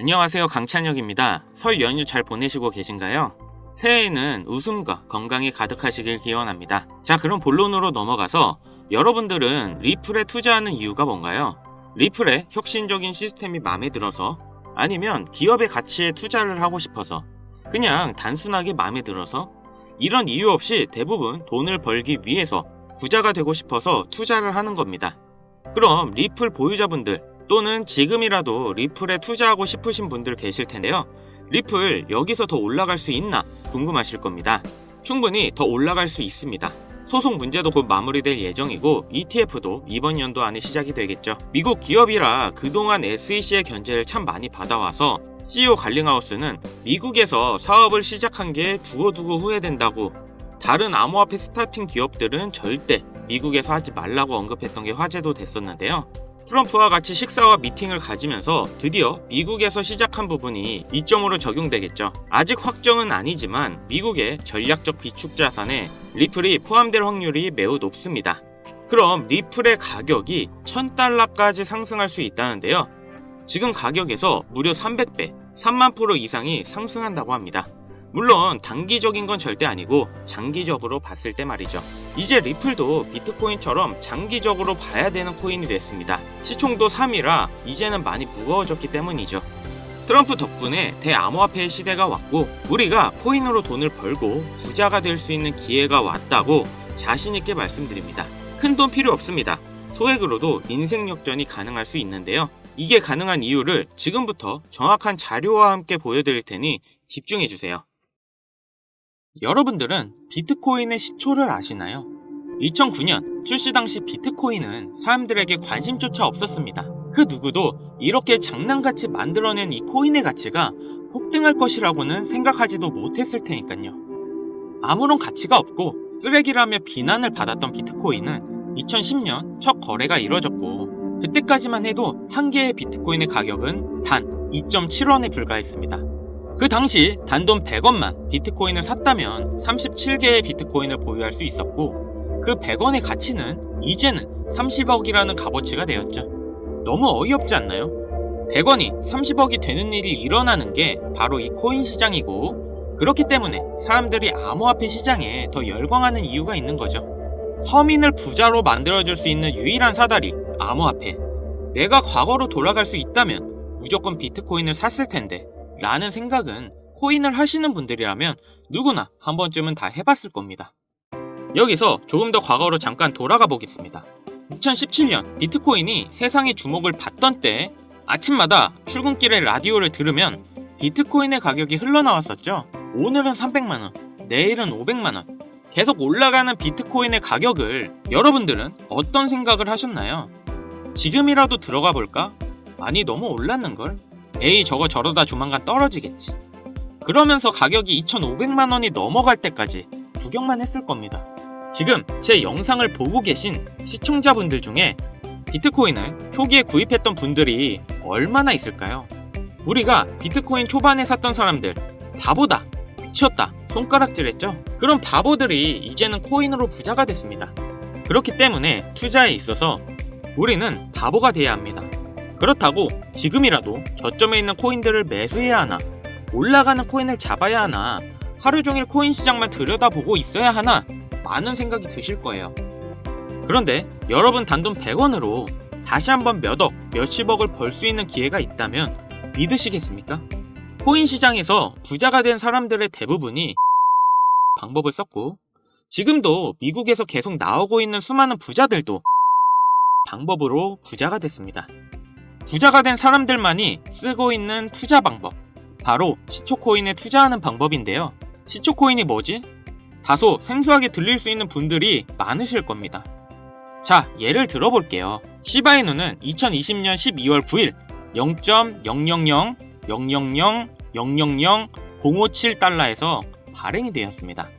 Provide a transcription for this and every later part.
안녕하세요, 강찬혁입니다. 설 연휴 잘 보내시고 계신가요? 새해에는 웃음과 건강이 가득하시길 기원합니다. 자, 그럼 본론으로 넘어가서 여러분들은 리플에 투자하는 이유가 뭔가요? 리플의 혁신적인 시스템이 마음에 들어서, 아니면 기업의 가치에 투자를 하고 싶어서, 그냥 단순하게 마음에 들어서, 이런 이유 없이 대부분 돈을 벌기 위해서 부자가 되고 싶어서 투자를 하는 겁니다. 그럼 리플 보유자분들 또는 지금이라도 리플에 투자하고 싶으신 분들 계실 텐데요. 리플 여기서 더 올라갈 수 있나 궁금하실 겁니다. 충분히 더 올라갈 수 있습니다. 소송 문제도 곧 마무리될 예정이고 ETF도 이번 연도 안에 시작이 되겠죠. 미국 기업이라 그동안 SEC의 견제를 참 많이 받아와서 CEO 갈링하우스는 미국에서 사업을 시작한 게 두고두고 후회된다고, 다른 암호화폐 스타팅 기업들은 절대 미국에서 하지 말라고 언급했던 게 화제도 됐었는데요. 트럼프와 같이 식사와 미팅을 가지면서 드디어 미국에서 시작한 부분이 이점으로 적용되겠죠. 아직 확정은 아니지만 미국의 전략적 비축 자산에 리플이 포함될 확률이 매우 높습니다. 그럼 리플의 가격이 $1000까지 상승할 수 있다는데요. 지금 가격에서 무려 300배, 3만% 이상이 상승한다고 합니다. 물론 단기적인 건 절대 아니고 장기적으로 봤을 때 말이죠. 이제 리플도 비트코인처럼 장기적으로 봐야 되는 코인이 됐습니다. 시총도 3위라 이제는 많이 무거워졌기 때문이죠. 트럼프 덕분에 대암호화폐의 시대가 왔고 우리가 코인으로 돈을 벌고 부자가 될 수 있는 기회가 왔다고 자신있게 말씀드립니다. 큰 돈 필요 없습니다. 소액으로도 인생 역전이 가능할 수 있는데요. 이게 가능한 이유를 지금부터 정확한 자료와 함께 보여드릴 테니 집중해주세요. 여러분들은 비트코인의 시초를 아시나요? 2009년 출시 당시 비트코인은 사람들에게 관심조차 없었습니다. 그 누구도 이렇게 장난같이 만들어낸 이 코인의 가치가 폭등할 것이라고는 생각하지도 못했을 테니까요. 아무런 가치가 없고 쓰레기라며 비난을 받았던 비트코인은 2010년 첫 거래가 이뤄졌고 그때까지만 해도 한 개의 비트코인의 가격은 단 2.7원에 불과했습니다. 그 당시 단돈 100원만 비트코인을 샀다면 37개의 비트코인을 보유할 수 있었고 그 100원의 가치는 이제는 30억이라는 값어치가 되었죠. 너무 어이없지 않나요? 100원이 30억이 되는 일이 일어나는 게 바로 이 코인 시장이고 그렇기 때문에 사람들이 암호화폐 시장에 더 열광하는 이유가 있는 거죠. 서민을 부자로 만들어줄 수 있는 유일한 사다리, 암호화폐. 내가 과거로 돌아갈 수 있다면 무조건 비트코인을 샀을 텐데 라는 생각은 코인을 하시는 분들이라면 누구나 한 번쯤은 다 해봤을 겁니다. 여기서 조금 더 과거로 잠깐 돌아가 보겠습니다. 2017년 비트코인이 세상의 주목을 받던 때 아침마다 출근길에 라디오를 들으면 비트코인의 가격이 흘러나왔었죠. 오늘은 300만원, 내일은 500만원. 계속 올라가는 비트코인의 가격을 여러분들은 어떤 생각을 하셨나요? 지금이라도 들어가 볼까? 아니 너무 올랐는걸? 에이 저거 저러다 조만간 떨어지겠지. 그러면서 가격이 2,500만원이 넘어갈 때까지 구경만 했을 겁니다. 지금 제 영상을 보고 계신 시청자분들 중에 비트코인을 초기에 구입했던 분들이 얼마나 있을까요? 우리가 비트코인 초반에 샀던 사람들 바보다, 미쳤다, 손가락질했죠? 그런 바보들이 이제는 코인으로 부자가 됐습니다. 그렇기 때문에 투자에 있어서 우리는 바보가 돼야 합니다. 그렇다고 지금이라도 저점에 있는 코인들을 매수해야 하나, 올라가는 코인을 잡아야 하나, 하루 종일 코인 시장만 들여다보고 있어야 하나 많은 생각이 드실 거예요. 그런데 여러분 단돈 100원으로 다시 한번 몇억, 몇십억을 벌 수 있는 기회가 있다면 믿으시겠습니까? 코인 시장에서 부자가 된 사람들의 대부분이 방법을 썼고 지금도 미국에서 계속 나오고 있는 수많은 부자들도 방법으로 부자가 됐습니다. 부자가 된 사람들만이 쓰고 있는 투자 방법, 바로 시초코인에 투자하는 방법인데요. 시초코인이 뭐지? 다소 생소하게 들릴 수 있는 분들이 많으실 겁니다. 자, 예를 들어볼게요. 시바이누는 2020년 12월 9일 0.000000000057달러에서 발행이 되었습니다.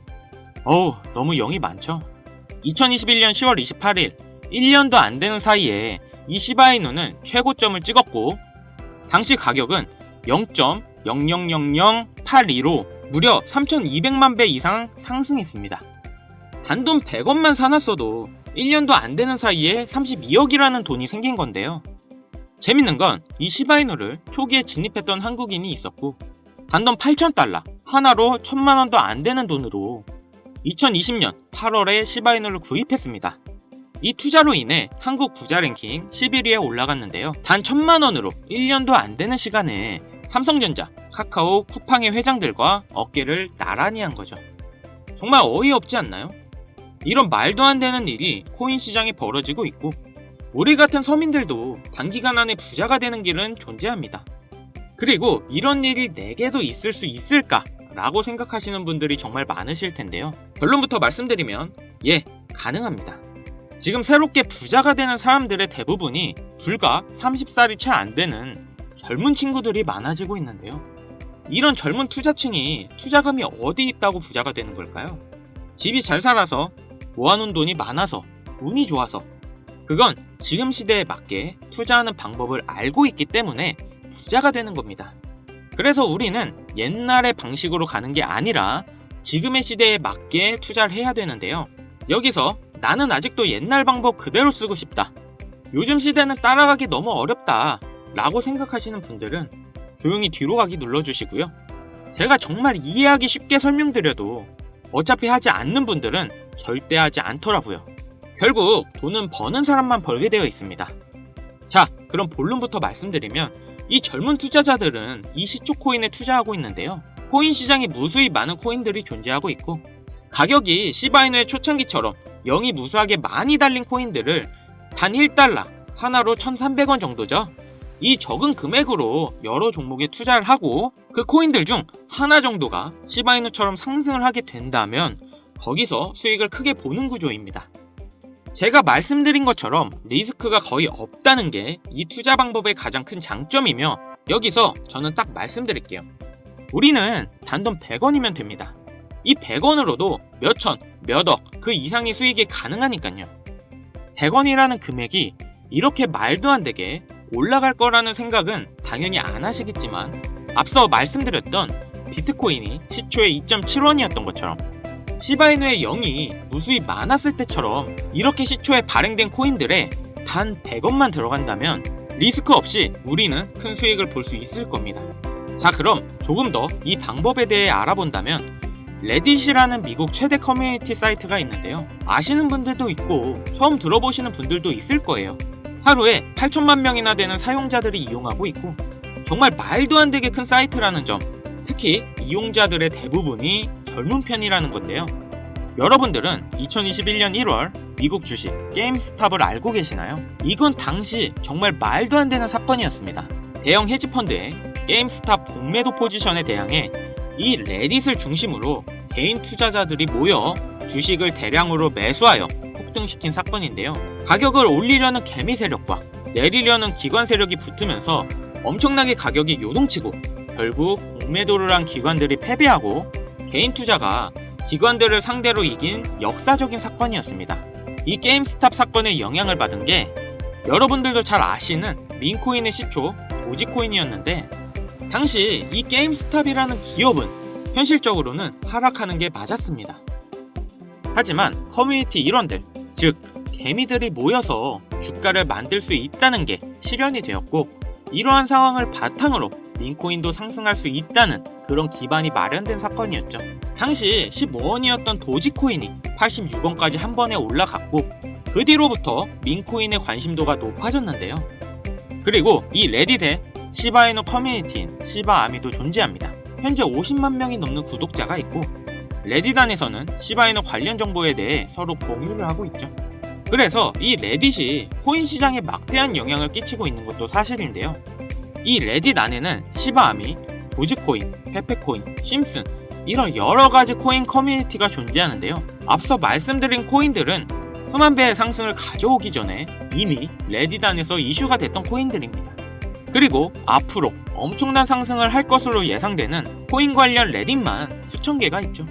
어우, 너무 0이 많죠? 2021년 10월 28일 1년도 안 되는 사이에 이 시바이누는 최고점을 찍었고 당시 가격은 0.000082로 무려 3,200만 배 이상 상승했습니다. 단돈 100원만 사놨어도 1년도 안 되는 사이에 32억이라는 돈이 생긴 건데요. 재밌는 건 이 시바이누를 초기에 진입했던 한국인이 있었고 단돈 8,000달러, 하나로 1,000만원도 안 되는 돈으로 2020년 8월에 시바이누를 구입했습니다. 이 투자로 인해 한국 부자 랭킹 11위에 올라갔는데요. 단 1,000만원으로 1년도 안 되는 시간에 삼성전자, 카카오, 쿠팡의 회장들과 어깨를 나란히 한 거죠. 정말 어이없지 않나요? 이런 말도 안 되는 일이 코인 시장에 벌어지고 있고 우리 같은 서민들도 단기간 안에 부자가 되는 길은 존재합니다. 그리고 이런 일이 내게도 있을 수 있을까? 라고 생각하시는 분들이 정말 많으실 텐데요. 결론부터 말씀드리면 가능합니다. 지금 새롭게 부자가 되는 사람들의 대부분이 불과 30살이 채 안 되는 젊은 친구들이 많아지고 있는데요. 이런 젊은 투자층이 투자금이 어디 있다고 부자가 되는 걸까요? 집이 잘 살아서 모아놓은 돈이 많아서 운이 좋아서 그건 지금 시대에 맞게 투자하는 방법을 알고 있기 때문에 부자가 되는 겁니다. 그래서 우리는 옛날의 방식으로 가는 게 아니라 지금의 시대에 맞게 투자를 해야 되는데요. 여기서 나는 아직도 옛날 방법 그대로 쓰고 싶다. 요즘 시대는 따라가기 너무 어렵다. 라고 생각하시는 분들은 조용히 뒤로 가기 눌러주시고요. 제가 정말 이해하기 쉽게 설명드려도 어차피 하지 않는 분들은 절대 하지 않더라고요. 결국 돈은 버는 사람만 벌게 되어 있습니다. 자, 그럼 본론부터 말씀드리면 이 젊은 투자자들은 이 시초 코인에 투자하고 있는데요. 코인 시장에 무수히 많은 코인들이 존재하고 있고 가격이 시바이누의 초창기처럼 영이 무수하게 많이 달린 코인들을 단 1달러, 하나로 1,300원 정도죠. 이 적은 금액으로 여러 종목에 투자를 하고 그 코인들 중 하나 정도가 시바이누처럼 상승을 하게 된다면 거기서 수익을 크게 보는 구조입니다. 제가 말씀드린 것처럼 리스크가 거의 없다는 게 이 투자 방법의 가장 큰 장점이며 여기서 저는 딱 말씀드릴게요. 우리는 단돈 100원이면 됩니다. 이 100원으로도 몇천, 몇억 그 이상의 수익이 가능하니까요. 100원이라는 금액이 이렇게 말도 안 되게 올라갈 거라는 생각은 당연히 안 하시겠지만 앞서 말씀드렸던 비트코인이 시초에 2.7원이었던 것처럼 시바이누의 영이 무수히 많았을 때처럼 이렇게 시초에 발행된 코인들에 단 100원만 들어간다면 리스크 없이 우리는 큰 수익을 볼 수 있을 겁니다. 자, 그럼 조금 더 이 방법에 대해 알아본다면 레딧이라는 미국 최대 커뮤니티 사이트가 있는데요. 아시는 분들도 있고 처음 들어보시는 분들도 있을 거예요. 하루에 8천만 명이나 되는 사용자들이 이용하고 있고 정말 말도 안 되게 큰 사이트라는 점, 특히 이용자들의 대부분이 젊은 편이라는 건데요. 여러분들은 2021년 1월 미국 주식 게임스탑을 알고 계시나요? 이건 당시 정말 말도 안 되는 사건이었습니다. 대형 헤지펀드의 게임스탑 공매도 포지션에 대항해 이 레딧을 중심으로 개인 투자자들이 모여 주식을 대량으로 매수하여 폭등시킨 사건인데요. 가격을 올리려는 개미 세력과 내리려는 기관 세력이 붙으면서 엄청나게 가격이 요동치고 결국 공매도를 한 기관들이 패배하고 개인 투자가 기관들을 상대로 이긴 역사적인 사건이었습니다. 이 게임스탑 사건의 영향을 받은 게 여러분들도 잘 아시는 민코인의 시초 도지코인이었는데 당시 이 게임스탑이라는 기업은 현실적으로는 하락하는 게 맞았습니다. 하지만 커뮤니티 일원들, 즉 개미들이 모여서 주가를 만들 수 있다는 게 실현이 되었고 이러한 상황을 바탕으로 민코인도 상승할 수 있다는 그런 기반이 마련된 사건이었죠. 당시 15원이었던 도지코인이 86원까지 한 번에 올라갔고 그 뒤로부터 민코인의 관심도가 높아졌는데요. 그리고 이 레딧에 시바이누 커뮤니티인 시바아미도 존재합니다. 현재 50만 명이 넘는 구독자가 있고 레딧 안에서는 시바이누 관련 정보에 대해 서로 공유를 하고 있죠. 그래서 이 레딧이 코인 시장에 막대한 영향을 끼치고 있는 것도 사실인데요. 이 레딧 안에는 시바아미, 도지코인, 페페코인, 심슨 이런 여러가지 코인 커뮤니티가 존재하는데요. 앞서 말씀드린 코인들은 수만 배의 상승을 가져오기 전에 이미 레딧 안에서 이슈가 됐던 코인들입니다. 그리고 앞으로 엄청난 상승을 할 것으로 예상되는 코인 관련 레딧만 수천 개가 있죠.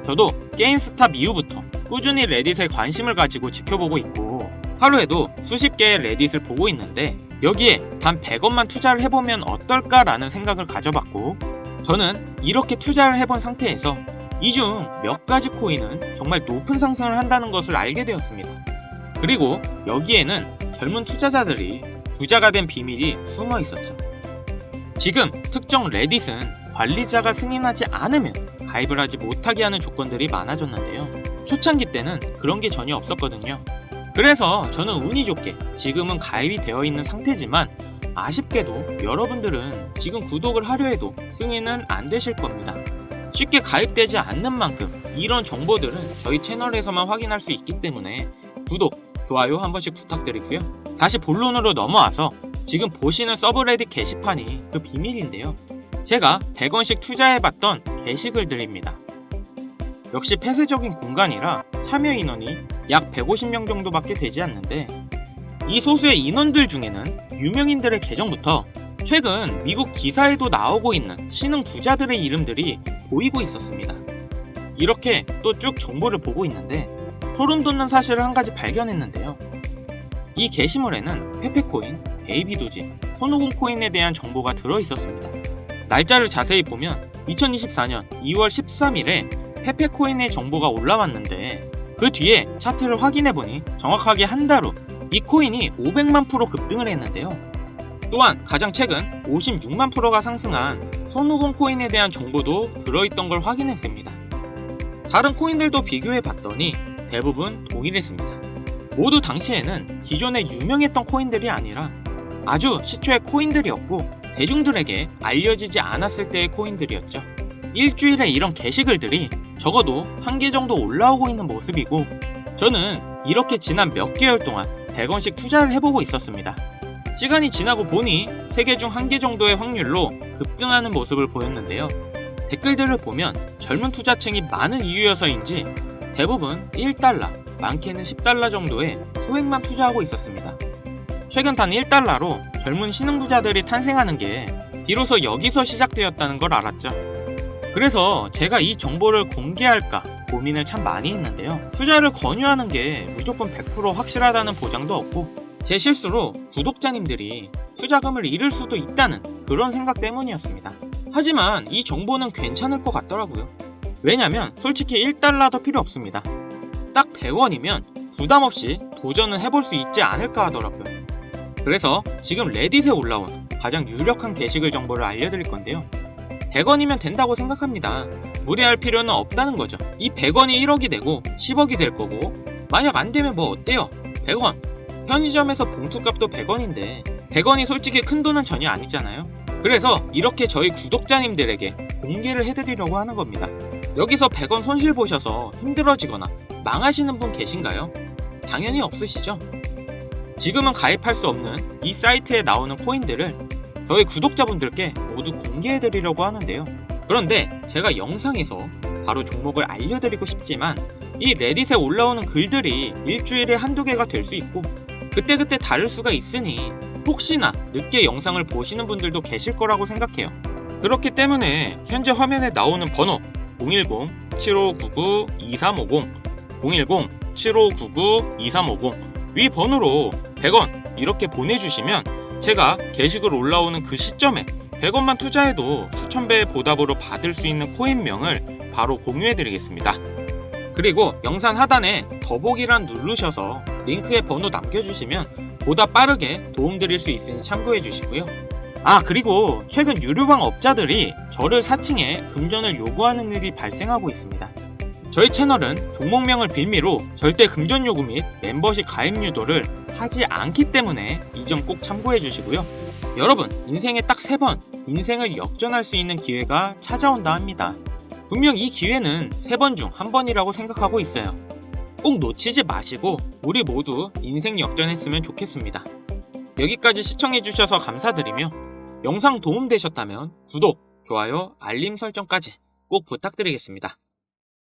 저도 게임스탑 이후부터 꾸준히 레딧에 관심을 가지고 지켜보고 있고 하루에도 수십 개의 레딧을 보고 있는데 여기에 단 100원만 투자를 해보면 어떨까라는 생각을 가져봤고 저는 이렇게 투자를 해본 상태에서 이 중 몇 가지 코인은 정말 높은 상승을 한다는 것을 알게 되었습니다. 그리고 여기에는 젊은 투자자들이 부자가 된 비밀이 숨어 있었죠. 지금 특정 레딧은 관리자가 승인하지 않으면 가입을 하지 못하게 하는 조건들이 많아졌는데요. 초창기 때는 그런 게 전혀 없었거든요. 그래서 저는 운이 좋게 지금은 가입이 되어 있는 상태지만 아쉽게도 여러분들은 지금 구독을 하려 해도 승인은 안 되실 겁니다. 쉽게 가입되지 않는 만큼 이런 정보들은 저희 채널에서만 확인할 수 있기 때문에 구독, 좋아요 한 번씩 부탁드리고요. 다시 본론으로 넘어와서 지금 보시는 서브레딧 게시판이 그 비밀인데요. 제가 100원씩 투자해봤던 게시글들입니다. 역시 폐쇄적인 공간이라 참여 인원이 약 150명 정도밖에 되지 않는데, 이 소수의 인원들 중에는 유명인들의 계정부터 최근 미국 기사에도 나오고 있는 신흥 부자들의 이름들이 보이고 있었습니다. 이렇게 또 쭉 정보를 보고 있는데 소름 돋는 사실을 한 가지 발견했는데요. 이 게시물에는 페페코인, 베이비도지, 손오공 코인에 대한 정보가 들어있었습니다. 날짜를 자세히 보면 2024년 2월 13일에 페페코인의 정보가 올라왔는데, 그 뒤에 차트를 확인해보니 정확하게 한 달 후 이 코인이 500만 프로 급등을 했는데요. 또한 가장 최근 56만 프로가 상승한 손오공 코인에 대한 정보도 들어있던 걸 확인했습니다. 다른 코인들도 비교해봤더니 대부분 동일했습니다. 모두 당시에는 기존에 유명했던 코인들이 아니라 아주 시초의 코인들이었고 대중들에게 알려지지 않았을 때의 코인들이었죠. 일주일에 이런 게시글들이 적어도 한 개 정도 올라오고 있는 모습이고, 저는 이렇게 지난 몇 개월 동안 100원씩 투자를 해보고 있었습니다. 시간이 지나고 보니 3개 중 1개 정도의 확률로 급등하는 모습을 보였는데요. 댓글들을 보면 젊은 투자층이 많은 이유여서인지 대부분 1달러, 많게는 10달러 정도의 소액만 투자하고 있었습니다. 최근 단 1달러로 젊은 신흥부자들이 탄생하는 게 비로소 여기서 시작되었다는 걸 알았죠. 그래서 제가 이 정보를 공개할까 고민을 참 많이 했는데요. 투자를 권유하는 게 무조건 100% 확실하다는 보장도 없고, 제 실수로 구독자님들이 투자금을 잃을 수도 있다는 그런 생각 때문이었습니다. 하지만 이 정보는 괜찮을 것 같더라고요. 왜냐면 솔직히 1달러도 필요 없습니다. 딱 100원이면 부담없이 도전은 해볼 수 있지 않을까 하더라고요. 그래서 지금 레딧에 올라온 가장 유력한 게시글 정보를 알려드릴 건데요. 100원이면 된다고 생각합니다. 무리할 필요는 없다는 거죠. 이 100원이 1억이 되고 10억이 될 거고, 만약 안 되면 뭐 어때요? 100원. 편의점에서 봉투값도 100원인데 100원이 솔직히 큰 돈은 전혀 아니잖아요. 그래서 이렇게 저희 구독자님들에게 공개를 해드리려고 하는 겁니다. 여기서 100원 손실 보셔서 힘들어지거나 망하시는 분 계신가요? 당연히 없으시죠? 지금은 가입할 수 없는 이 사이트에 나오는 코인들을 저희 구독자분들께 모두 공개해드리려고 하는데요. 그런데 제가 영상에서 바로 종목을 알려드리고 싶지만 이 레딧에 올라오는 글들이 일주일에 한두 개가 될 수 있고 그때그때 다를 수가 있으니 혹시나 늦게 영상을 보시는 분들도 계실 거라고 생각해요. 그렇기 때문에 현재 화면에 나오는 번호 010-7599-2350 010-7599-2350 위 번호로 100원 이렇게 보내주시면 제가 게시글 올라오는 그 시점에 100원만 투자해도 수천 배의 보답으로 받을 수 있는 코인명을 바로 공유해드리겠습니다. 그리고 영상 하단에 더보기란 누르셔서 링크에 번호 남겨주시면 보다 빠르게 도움드릴 수 있으니 참고해주시고요. 그리고 최근 유료방 업자들이 저를 사칭해 금전을 요구하는 일이 발생하고 있습니다. 저희 채널은 종목명을 빌미로 절대 금전 요구 및 멤버십 가입 유도를 하지 않기 때문에 이 점 꼭 참고해 주시고요. 여러분, 인생에 딱 3번 인생을 역전할 수 있는 기회가 찾아온다 합니다. 분명 이 기회는 3번 중 1번이라고 생각하고 있어요. 꼭 놓치지 마시고 우리 모두 인생 역전했으면 좋겠습니다. 여기까지 시청해 주셔서 감사드리며 영상 도움되셨다면 구독, 좋아요, 알림 설정까지 꼭 부탁드리겠습니다.